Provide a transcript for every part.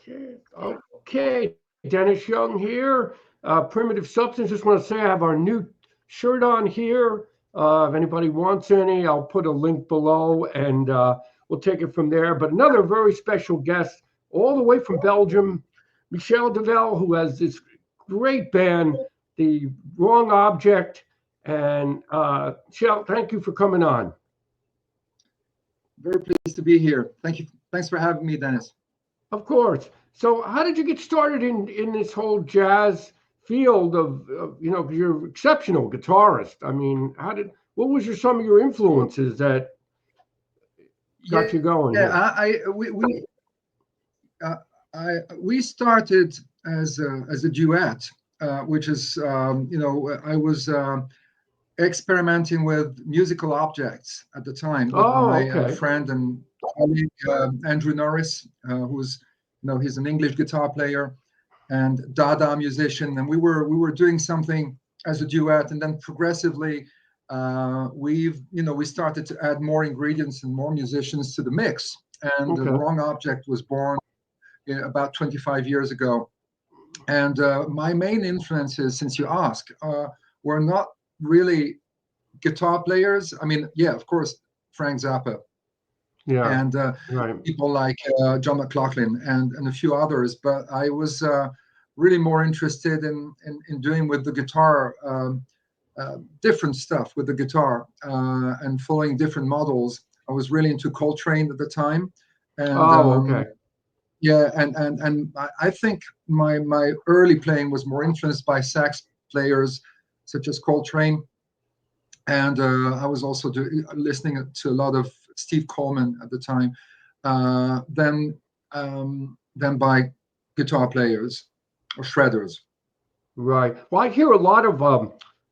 Okay, okay. Dennis Young here. Primitive Substance. Just want to say I have our new shirt on here. If anybody wants any, I'll put a link below and we'll take it from there. But another very special guest, all the way from Belgium, Michel Delville, who has this great band, The Wrong Object. And Michel, thank you for coming on. Very pleased to be here. Thank you. Thanks for having me, Dennis. Of course. So how did you get started in this whole jazz field of you know, 'cause you're an exceptional guitarist. I mean, what was some of your influences that got you going? Yeah, we started as a duet, which is you know, I was experimenting with musical objects at the time with my friend and colleague Andrew Norris, who's, you know, he's an English guitar player and Dada musician, and we were doing something as a duet, and then progressively we started to add more ingredients and more musicians to the mix, and The Wrong Object was born about 25 years ago. And my main influences, since you ask, were not really guitar players. I mean, yeah, of course, Trank Zappa, and people like John McLaughlin and a few others. But I was really more interested in doing with the guitar different stuff with the guitar and following different models. I was really into Coltrane at the time, and yeah, and I think my early playing was more influenced by sax players such as Coltrane, and I was also listening to a lot of Steve Coleman at the time, than by guitar players or shredders. Right. Well, I hear a lot of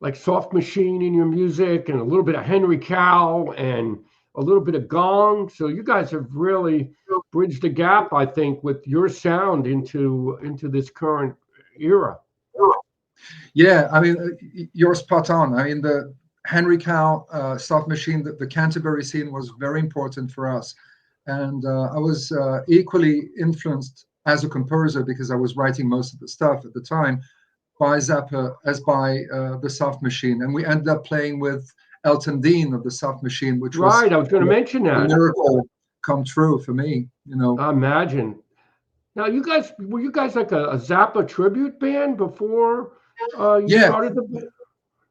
like Soft Machine in your music, and a little bit of Henry Cow, and a little bit of gong. So you guys have really bridged the gap, I think, with your sound into this current era. Yeah, I mean, you're spot on. I mean, the Henry Cow, Soft Machine, the Canterbury scene was very important for us. And I was equally influenced as a composer, because I was writing most of the stuff at the time, by Zappa as by the Soft Machine. And we ended up playing with Elton Dean of the Soft Machine, which was I was going to mention that. A miracle come true for me, you know. I imagine. Now, were you guys like a Zappa tribute band before you started the band?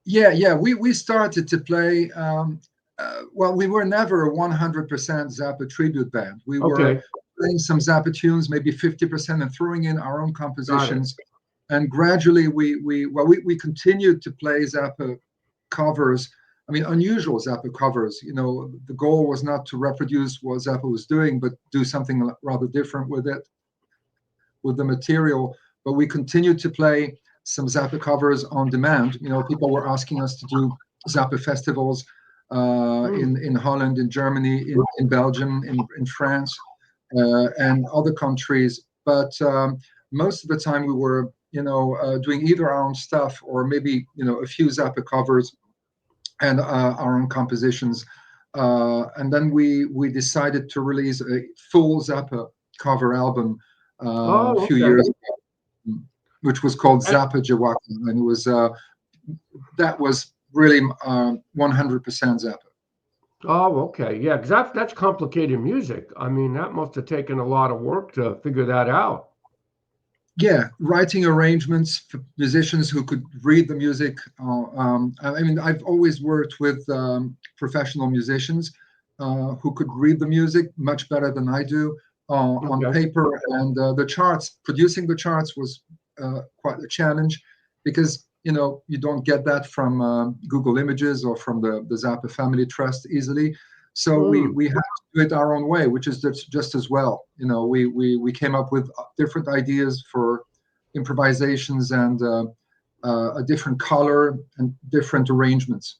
Yeah. We started to play. Well, we were never a 100% Zappa tribute band. We were playing some Zappa tunes, maybe 50%, and throwing in our own compositions. And gradually, we continued to play Zappa covers. I mean, unusual Zappa covers. You know, the goal was not to reproduce what Zappa was doing, but do something rather different with it, with the material. But we continued to play some Zappa covers on demand. You know, people were asking us to do Zappa festivals in Holland, in Germany, in Belgium, in France, and other countries. But most of the time we were, you know, doing either our own stuff or maybe, you know, a few Zappa covers and our own compositions. And then we decided to release a full Zappa cover album a few years ago, which was called Zappa Jawaka, and it was that was really 100% Zappa. Oh, okay, yeah, because that's complicated music. I mean, that must have taken a lot of work to figure that out. Yeah, writing arrangements for musicians who could read the music. I mean, I've always worked with professional musicians who could read the music much better than I do on paper. And the charts, producing the charts was quite a challenge, because, you know, you don't get that from Google Images or from the Zappa Family Trust easily. So we had to do it our own way, which is just as well. You know, we came up with different ideas for improvisations and a different color and different arrangements.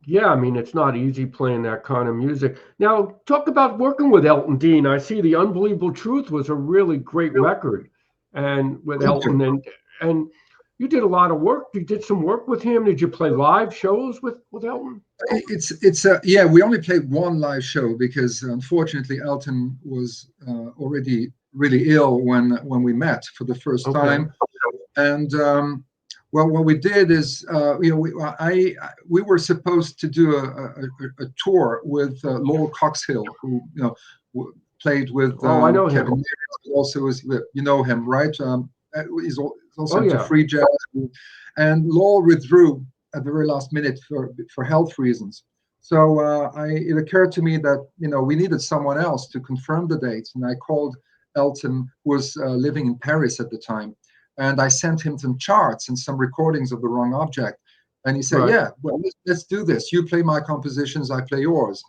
Yeah, I mean, it's not easy playing that kind of music. Now, talk about working with Elton Dean. I see The Unbelievable Truth was a really great record, and with Elton, and you did a lot of work. You did some work with him. Did you play live shows with Elton? Yeah, we only played one live show because unfortunately Elton was already really ill when we met for the first time, and well, what we did is, we were supposed to do a tour with Lowell Coxhill, who played with I know Kevin. him. Also, you know him, right? He's also into yeah. free jazz, and Lowell withdrew at the very last minute for health reasons. So it occurred to me that we needed someone else to confirm the dates, and I called Elton, who was living in Paris at the time, and I sent him some charts and some recordings of The Wrong Object, and he said, "Yeah, well, let's do this. You play my compositions, I play yours,"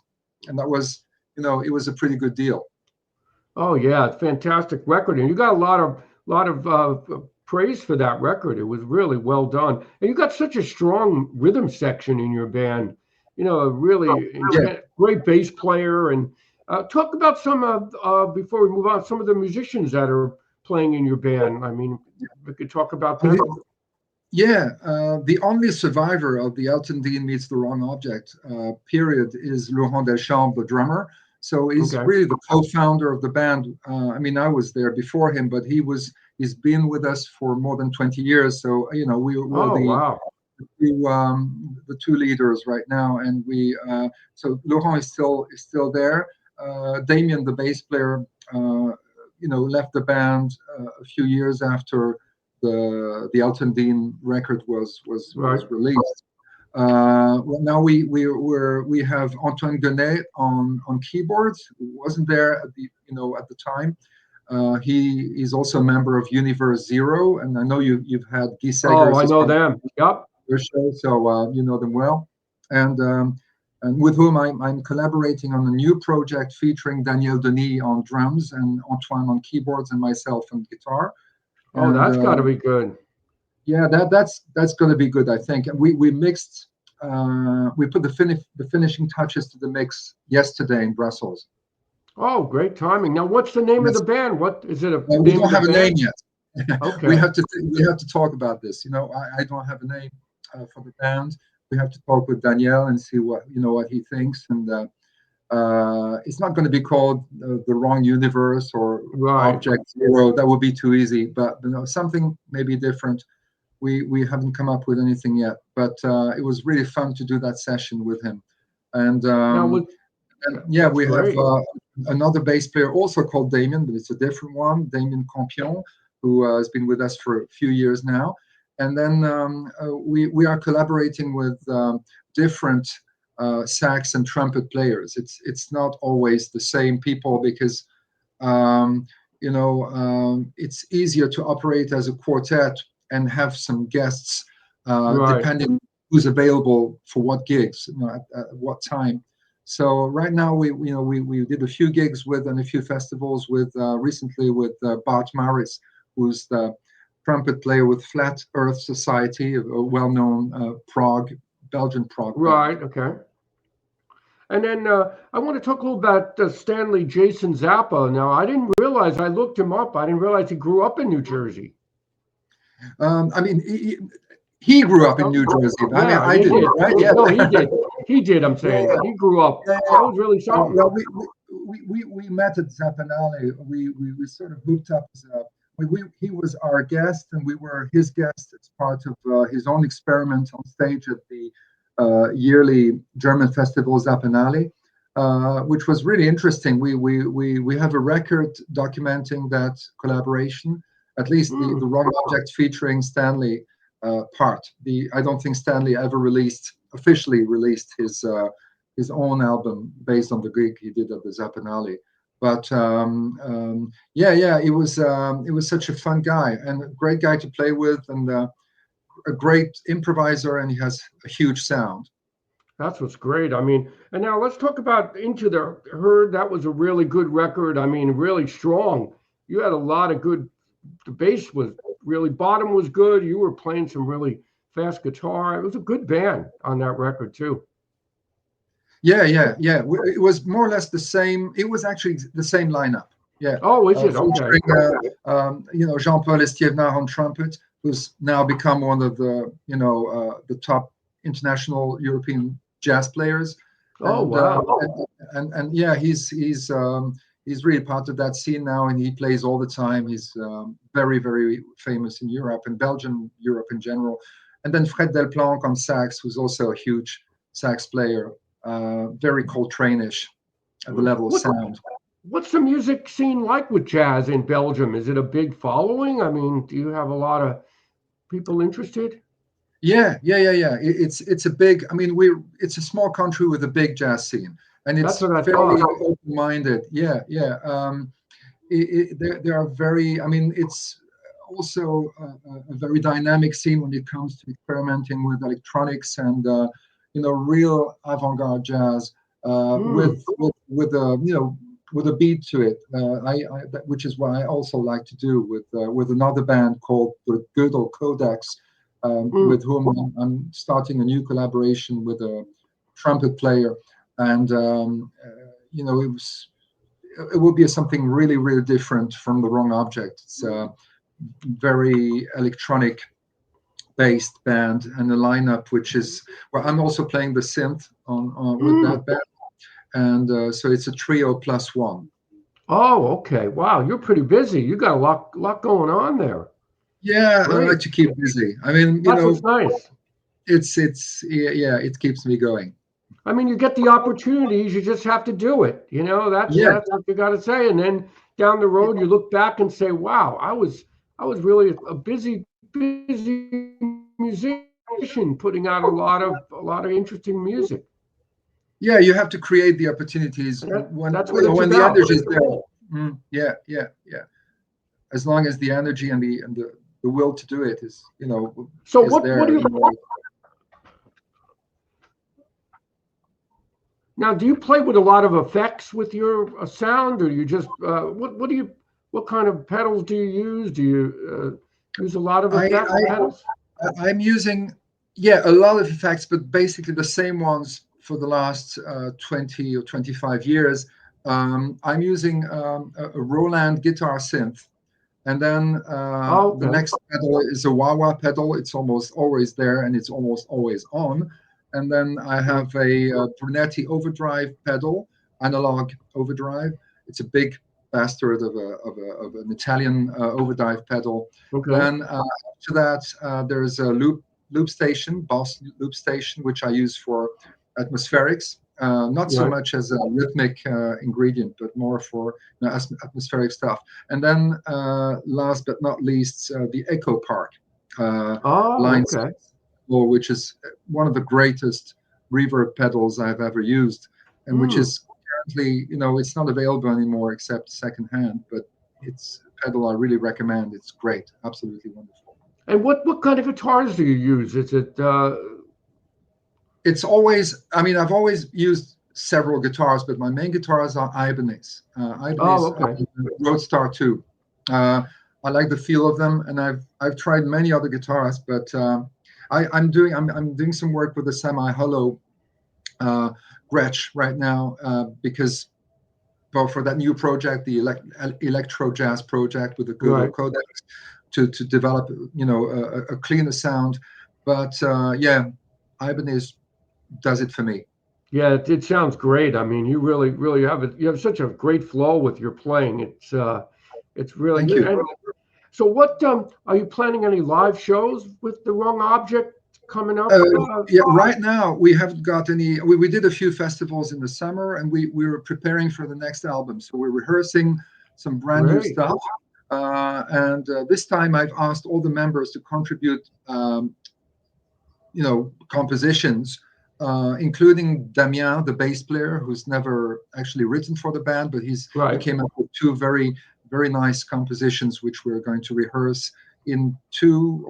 and that was, it was a pretty good deal. Oh yeah, fantastic record, and you got a lot of praise for that record. It was really well done, and you got such a strong rhythm section in your band. A really great bass player. And talk about some before we move on, some of the musicians that are playing in your band. I mean, we could talk about them. Yeah, the only survivor of the Elton Dean meets The Wrong Object period is Laurent Deschamps, the drummer. So he's really the co-founder of the band. I mean, I was there before him, but he's been with us for more than 20 years. So we're the two leaders right now, and so Laurent is still there. Damien, the bass player, left the band a few years after the Elton Dean record was released. Well, now we have Antoine Guenet on keyboards, who wasn't there at the time. He is also a member of Universe Zero, and I know you've had Guy Seggers. Oh, I know them. Yep. Their show, so you know them well, and with whom I'm collaborating on a new project featuring Daniel Denis on drums and Antoine on keyboards and myself on guitar. Oh, that's got to be good. Yeah, that's going to be good, I think. And we mixed, we put the finishing touches to the mix yesterday in Brussels. Oh, great timing! Now, what's the name of the band? What is it? We don't have a name yet. Okay. we have to talk about this. I don't have a name for the band. We have to talk with Daniel and see what he thinks. And it's not going to be called The Wrong Universe or Object Zero. That would be too easy. But something maybe different. We haven't come up with anything yet. But it was really fun to do that session with him. And we have another bass player also called Damien, but it's a different one, Damien Campion, who has been with us for a few years now. And then we are collaborating with different sax and trumpet players. It's not always the same people because it's easier to operate as a quartet and have some guests depending who's available for what gigs, at what time. So right now we did a few gigs and a few festivals recently with Bart Maris, who's the trumpet player with Flat Earth Society, a well-known Belgian Prague. Right. Okay. And then I want to talk a little about Stanley Jason Zappa. Now, I didn't realize. I looked him up. I didn't realize he grew up in New Jersey. I mean, he grew up in New Jersey. Yeah, I mean, I didn't. Right? Yeah. No, he did. He did. I'm saying he grew up. Yeah. That was really something. Well, we met at Zappanale. We sort of hooked up. He was our guest, and we were his guest as part of his own experiment on stage at the yearly German festival Zappanale, which was really interesting. We have a record documenting that collaboration, at least the Wrong Object featuring Stanley part. I don't think Stanley ever officially released his own album based on the gig he did at the Zappanale. But it was such a fun guy and a great guy to play with, and a great improviser, and he has a huge sound. That's what's great. I mean, and now let's talk about Into the Herd. That was a really good record. I mean, really strong. You had a lot of good. The bass was really, bottom was good. You were playing some really fast guitar. It was a good band on that record too. Yeah. It was more or less the same. It was actually the same lineup. Yeah. Oh, is it? Okay. Jean-Paul Estievnar on trumpet, who's now become one of the top international European jazz players. Oh, wow. And yeah, he's he's really part of that scene now, and he plays all the time. He's very, very famous in Europe and Belgium, Europe in general. And then Fred Delplanque on sax, who's also a huge sax player, very Coltrane-ish at the level of sound. What's the music scene like with jazz in Belgium? Is it a big following? I mean, do you have a lot of people interested? Yeah. It's a big. I mean, it's a small country with a big jazz scene, and it's fairly open-minded. Yeah. There are very. I mean, it's also a very dynamic scene when it comes to experimenting with electronics and real avant-garde jazz with a beat to it. Which is what I also like to do with another band called the Gödel Codex. With whom I'm starting a new collaboration with a trumpet player, and it will be something really, really different from The Wrong Object. It's a very electronic based band and a lineup which is I'm also playing the synth on with that band, and so it's a trio plus one. Oh, okay. Wow, you're pretty busy. You got a lot going on there. Yeah, great. I like to keep busy. I mean, that's what's nice. It keeps me going. I mean, you get the opportunities, you just have to do it. That's what you got to say. And then down the road, you look back and say, "Wow, I was really a busy musician, putting out a lot of interesting music." Yeah, you have to create the opportunities when the energy is there. Yeah. As long as the energy and the will to do it is, So what do you? Now, do you play with a lot of effects with your sound, or you just what kind of pedals do you use? Do you use a lot of pedals? I'm using a lot of effects, but basically the same ones for the last 20 or 25 years. I'm using a Roland guitar synth. And then the next pedal is a wah-wah pedal. It's almost always there, and it's almost always on. And then I have a Brunetti overdrive pedal, analog overdrive. It's a big bastard of an Italian overdrive pedal. Okay. Then after that, there's a loop station, Boss loop station, which I use for atmospherics. Not so much as a rhythmic ingredient, but more for atmospheric stuff. And then last but not least, the Echo Park line, which is one of the greatest reverb pedals I've ever used, and which is currently, it's not available anymore except secondhand, but it's a pedal I really recommend. It's great, absolutely wonderful. And what kind of guitars do you use? Is it It's always, I've always used several guitars, but my main guitars are Ibanez. Roadstar 2. I like the feel of them, and I've tried many other guitars, but I'm doing some work with a semi-hollow Gretsch right now, because for that new project, the electro jazz project with the Gödel Codex, to develop a cleaner sound. But Ibanez does it for me. Yeah, it sounds great. I mean, you really have such a great flow with your playing. It's really good. And so what are you planning any live shows with The Wrong Object coming up? Right now we haven't got any. We did a few festivals in the summer, and we were preparing for the next album, so we're rehearsing some brand new stuff. And this time I've asked all the members to contribute compositions, including Damien, the bass player, who's never actually written for the band, but he came up with two very, very nice compositions, which we're going to rehearse in 2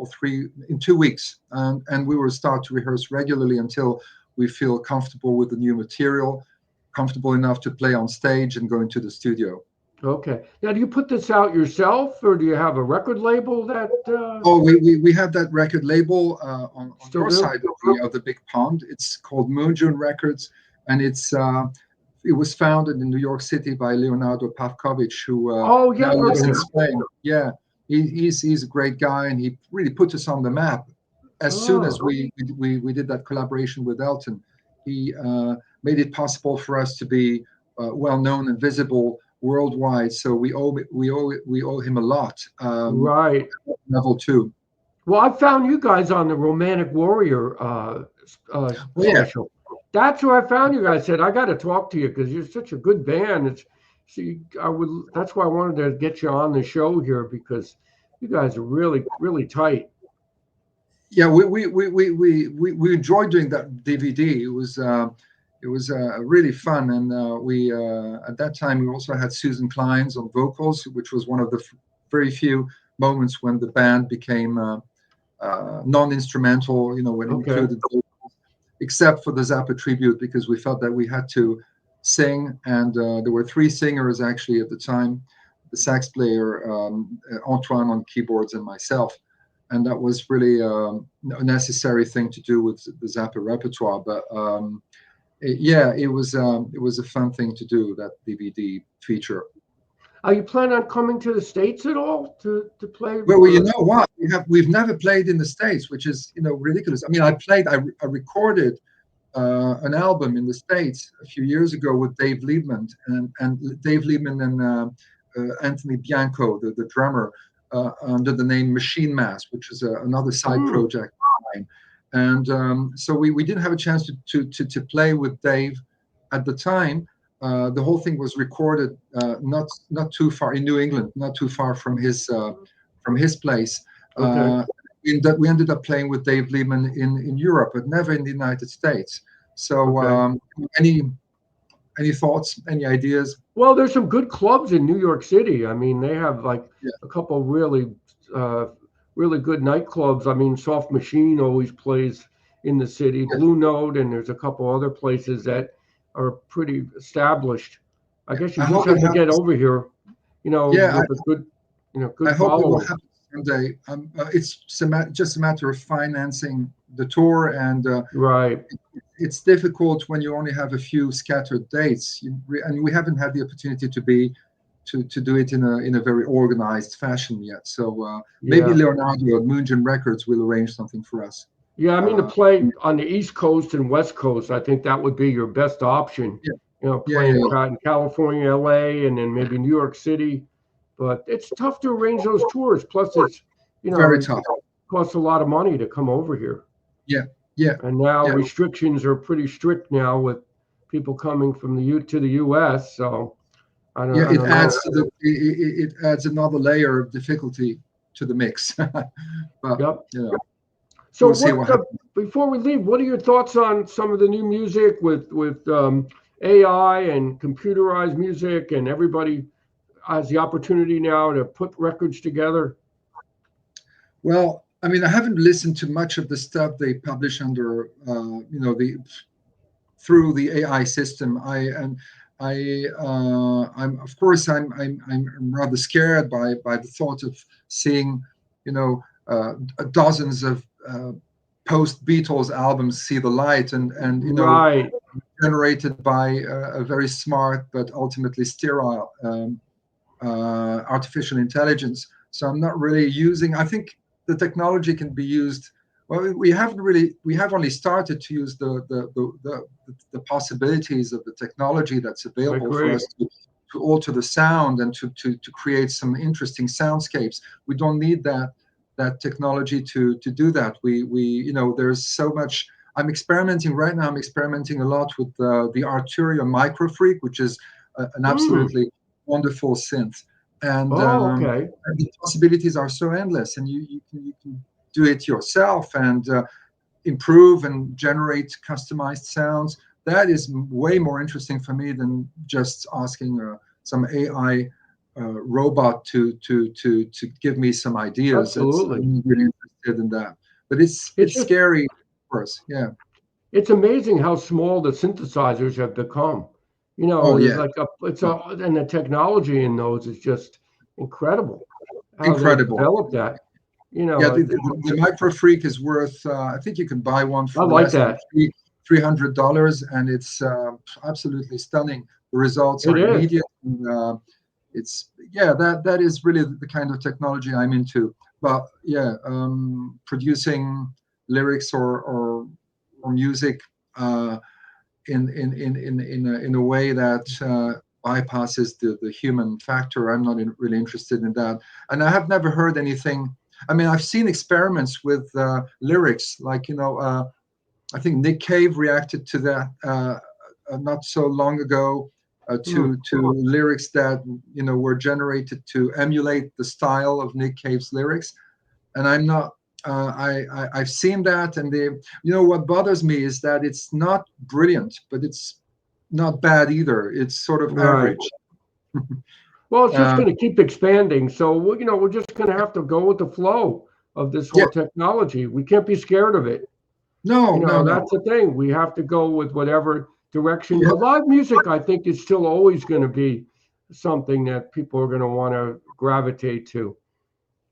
weeks. And we will start to rehearse regularly until we feel comfortable with the new material, comfortable enough to play on stage and go into the studio. Okay. Now, do you put this out yourself, or do you have a record label that? We have that record label on your side of the big pond. It's called Moonjune Records, and it was founded in New York City by Leonardo Pavkovich, who now lives in Spain. Yeah, he's a great guy, and he really put us on the map. As soon as we did that collaboration with Elton, he made it possible for us to be well known and visible worldwide. So we owe him a lot. Right. Level 2. Well, I found you guys on the Romantic Warrior special. That's where I found you guys. Said I got to talk to you because you're such a good band. That's why I wanted to get you on the show here because you guys are really, really tight. Yeah, we enjoyed doing that DVD. It was really fun, and we at that time we also had Susan Clines on vocals, which was one of the very few moments when the band became non-instrumental. When it included vocals, except for the Zappa tribute, because we felt that we had to sing, and there were 3 singers actually at the time: the sax player Antoine on keyboards and myself. And that was really a necessary thing to do with the Zappa repertoire. But it was a fun thing to do, that DVD feature. Are you planning on coming to the States at all to play? Well, you know what? We've never played in the States, which is ridiculous. I mean, I recorded an album in the States a few years ago with Dave Liebman and Dave Liebman and Anthony Bianco, the drummer, under the name Machine Mass, which is another side project of mine. And so we didn't have a chance to play with Dave at the time. The whole thing was recorded not too far in New England, not too far from his place. Okay. We ended up playing with Dave Liebman in Europe, but never in the United States. So any thoughts, any ideas? Well, there's some good clubs in New York City. I mean, they have a couple really good nightclubs. I mean, Soft Machine always plays in the city, Blue Note, and there's a couple other places that are pretty established. I guess you just have to get over here, with a good, good I hope it will following. happen someday. It's just a matter of financing the tour, and Right. it's difficult when you only have a few scattered dates, and we haven't had the opportunity to do it in a very organized fashion yet. So maybe Leonardo at Moongen Records will arrange something for us. Yeah, I mean, to play on the East Coast and West Coast, I think that would be your best option. Playing in California, LA, and then maybe New York City. But it's tough to arrange those tours. Plus, it's very tough. It costs a lot of money to come over here. Yeah. And now restrictions are pretty strict now with people coming from to the U.S. So I don't know. It adds another layer of difficulty to the mix. But, So we'll before we leave, what are your thoughts on some of the new music with AI and computerized music, and everybody has the opportunity now to put records together? Well, I mean, I haven't listened to much of the stuff they publish under, through the AI system. I'm of course rather scared by the thought of seeing, dozens of post-Beatles albums see the light, and right. generated by a very smart but ultimately sterile artificial intelligence. So I'm not really using. I think the technology can be used. Well, we have only started to use the possibilities of the technology that's available for us to alter the sound and to create some interesting soundscapes. We don't need that technology to do that. We there's so much. I'm experimenting right now. I'm experimenting a lot with the Arturia Microfreak, which is an absolutely wonderful synth. And the possibilities are so endless, and you can do it yourself and improve and generate customized sounds. That is way more interesting for me than just asking some AI robot to give me some ideas. Absolutely. I'm really interested in that. But it's scary, of course. Yeah. It's amazing how small the synthesizers have become. And the technology in those is just incredible. Incredible. How they developed that. The Microfreak is worth. I think you can buy one for less than $300, and it's absolutely stunning. The results are immediate. And, that is really the kind of technology I'm into. But producing lyrics or music in a way that bypasses the human factor. I'm not really interested in that. And I have never heard anything. I mean, I've seen experiments with lyrics, like, I think Nick Cave reacted to that not so long ago, to lyrics that were generated to emulate the style of Nick Cave's lyrics. And I'm not. I've seen that, and what bothers me is that it's not brilliant, but it's not bad either. It's sort of average. Well, it's just going to keep expanding. So we're just going to have to go with the flow of this whole technology. We can't be scared of it. No, that's the thing. We have to go with whatever direction. But live music, I think, is still always going to be something that people are going to want to gravitate to.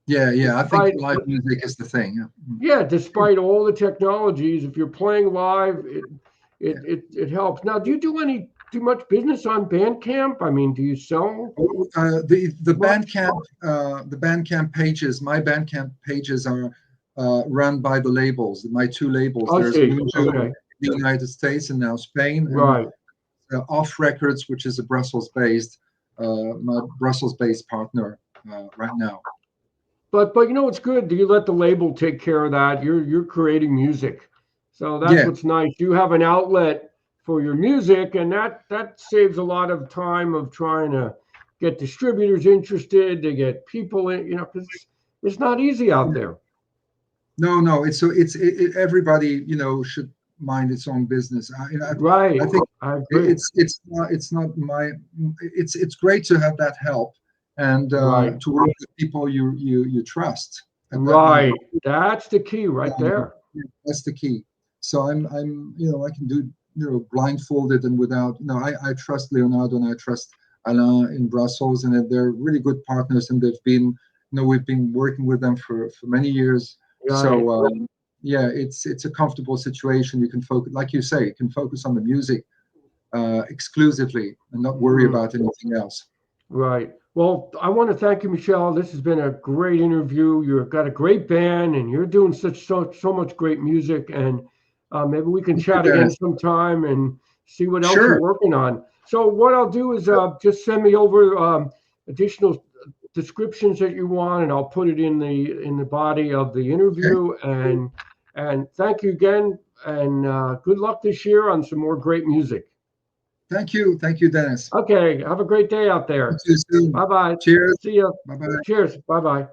Yeah. I think live music is the thing. Yeah, despite all the technologies, if you're playing live, it helps. Now, do you do much business on Bandcamp? I mean, do you sell? The Bandcamp pages, my Bandcamp pages are run by the labels, my two labels. There's the United States and now Spain. Right. Off Records, which is a Brussels-based, my Brussels-based partner right now. But it's good. You let the label take care of that. You're creating music, so that's what's nice. You have an outlet for your music, and that saves a lot of time of trying to get distributors interested, to get people in. Because it's not easy out there. No. It's everybody should mind its own business. Right. I think I agree. It's not my. It's great to have that help. And to work with people you trust. Right, that's the key right there. That's the key. So I'm I can do blindfolded and without. I trust Leonardo and I trust Alain in Brussels, and they're really good partners. And they've been we've been working with them for many years. Right. So it's a comfortable situation. You can focus, like you say, you can focus on the music exclusively and not worry about anything else. Right. Well, I want to thank you, Michel. This has been a great interview. You've got a great band, and you're doing so much great music. And maybe we can chat again sometime and see what else you're working on. So what I'll do is just send me over additional descriptions that you want, and I'll put it in the body of the interview. Okay. And thank you again, and good luck this year on some more great music. Thank you, Dennis. Okay, have a great day out there. See you soon. Bye-bye. Cheers. See you. Bye-bye. Cheers. Bye-bye.